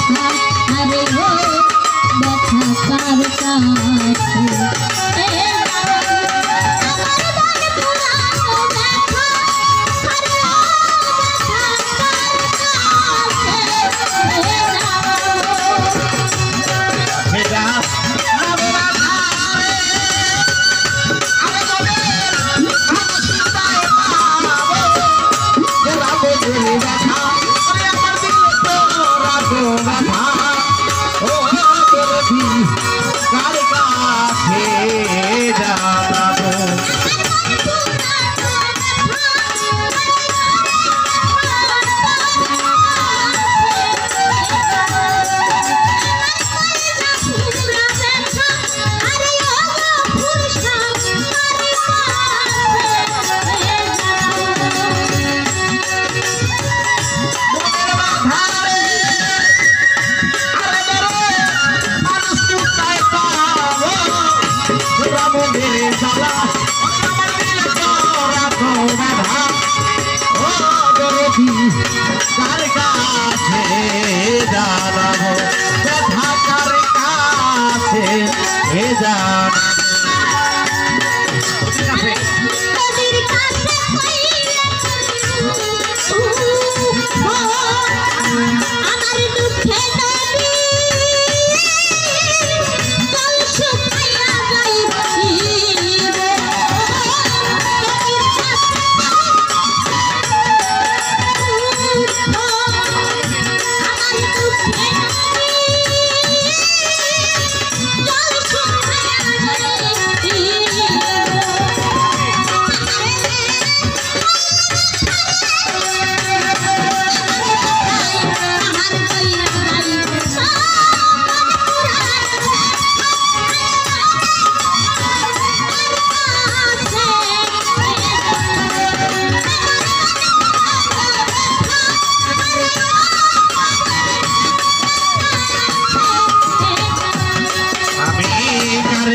ব্যথা আরে ও ব্যথা কার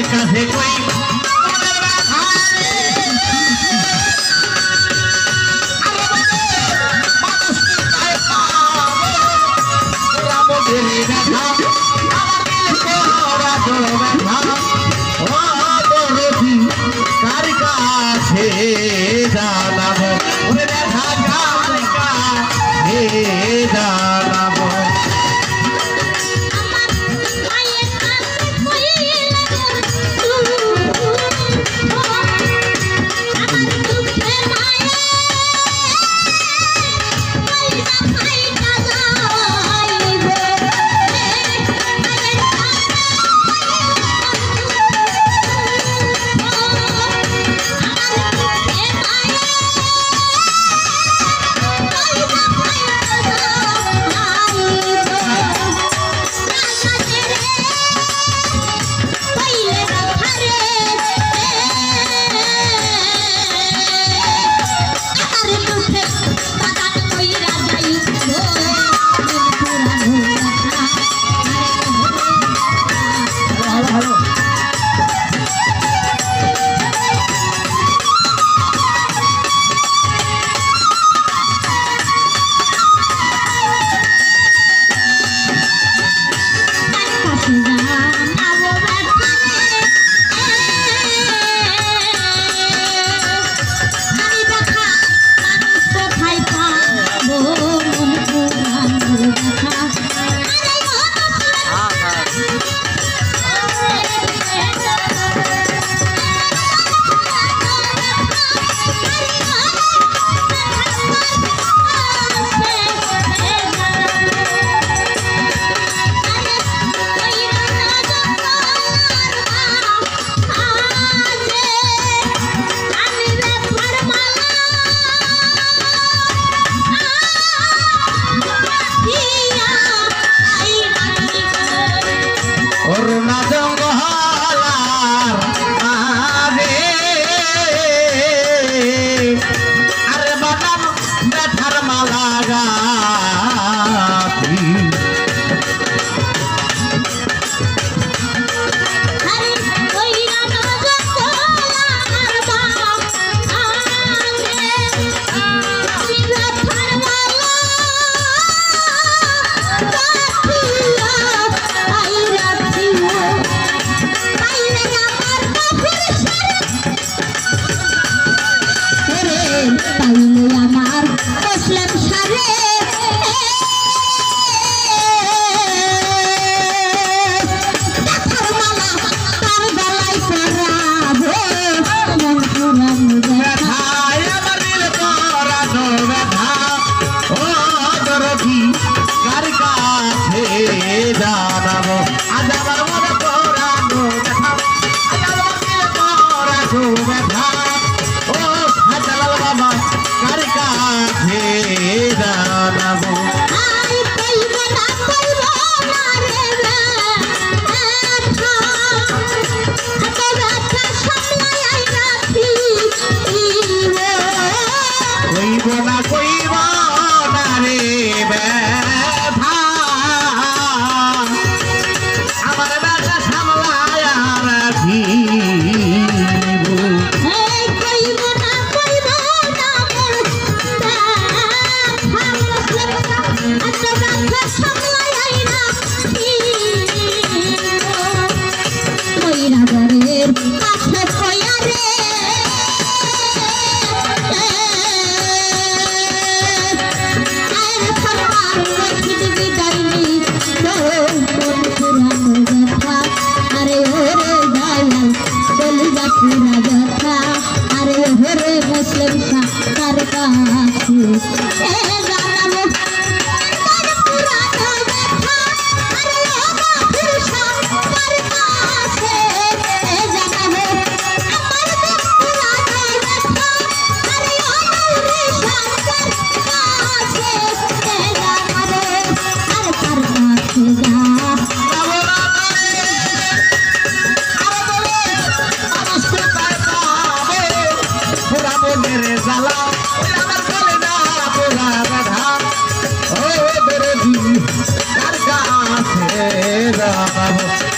কাছে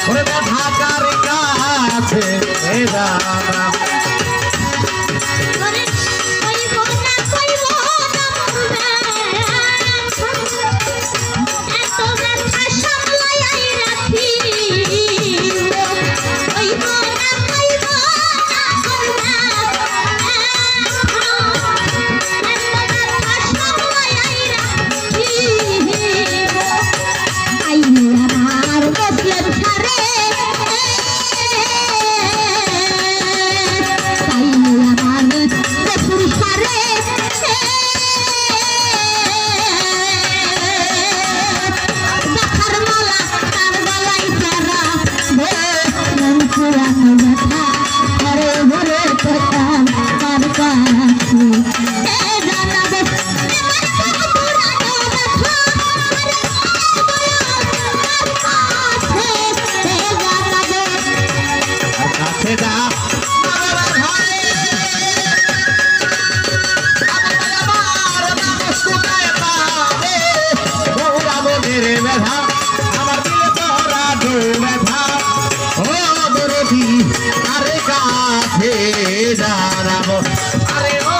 ওরে ব্যথা কার কাছে জানাবো ওরে কইব না এত ব্যথা সামলাই রাখি কইব না আমার বসলেন সারে আমার বসুর সারে দেখার মালা তার গলায় তারা মন পুরানো ব্যথা ঘরে ঘরে পেতাম তার কাছে জানাবো কাছে যা ব্যথা আমার দিলে তোরা ব্যথা ও দরদি আরে কাছে জানাবো আরে ও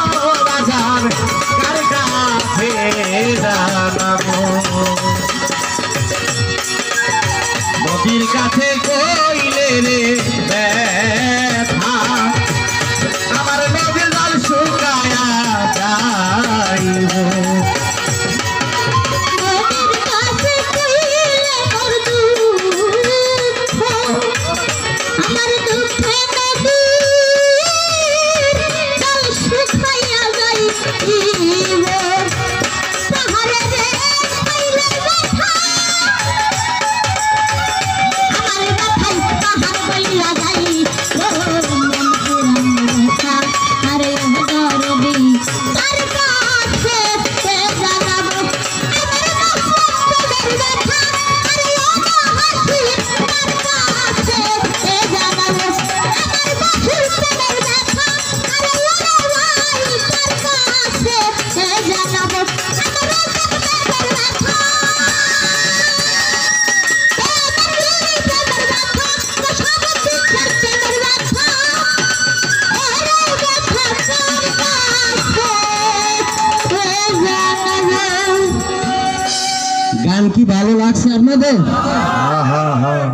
বাজার কার কাছে জানাবো নদীর কাছে কইলে রে ব্যথা আমার নদীর জল শুকায়া যাইব আমার দুঃখে জল শুকাইয়া যাইব তাহারে রে পাইলে ব্যথা আমার ব্যথাই তাহার বইলা যাই মন পুরানো ব্যথা আরে দরদি তার কাছে জানাবো আমার ব্যথা আরে ও হাসি তার কাছে জানাবো আমার বাসুর প্রেমের ব্যথা আরে ও ভাই তার কাছে জানাবো আমার প্রেমের ব্যথা গান কি ভালো লাগছে আপনাদের? হ্যাঁ হ্যাঁ হ্যাঁ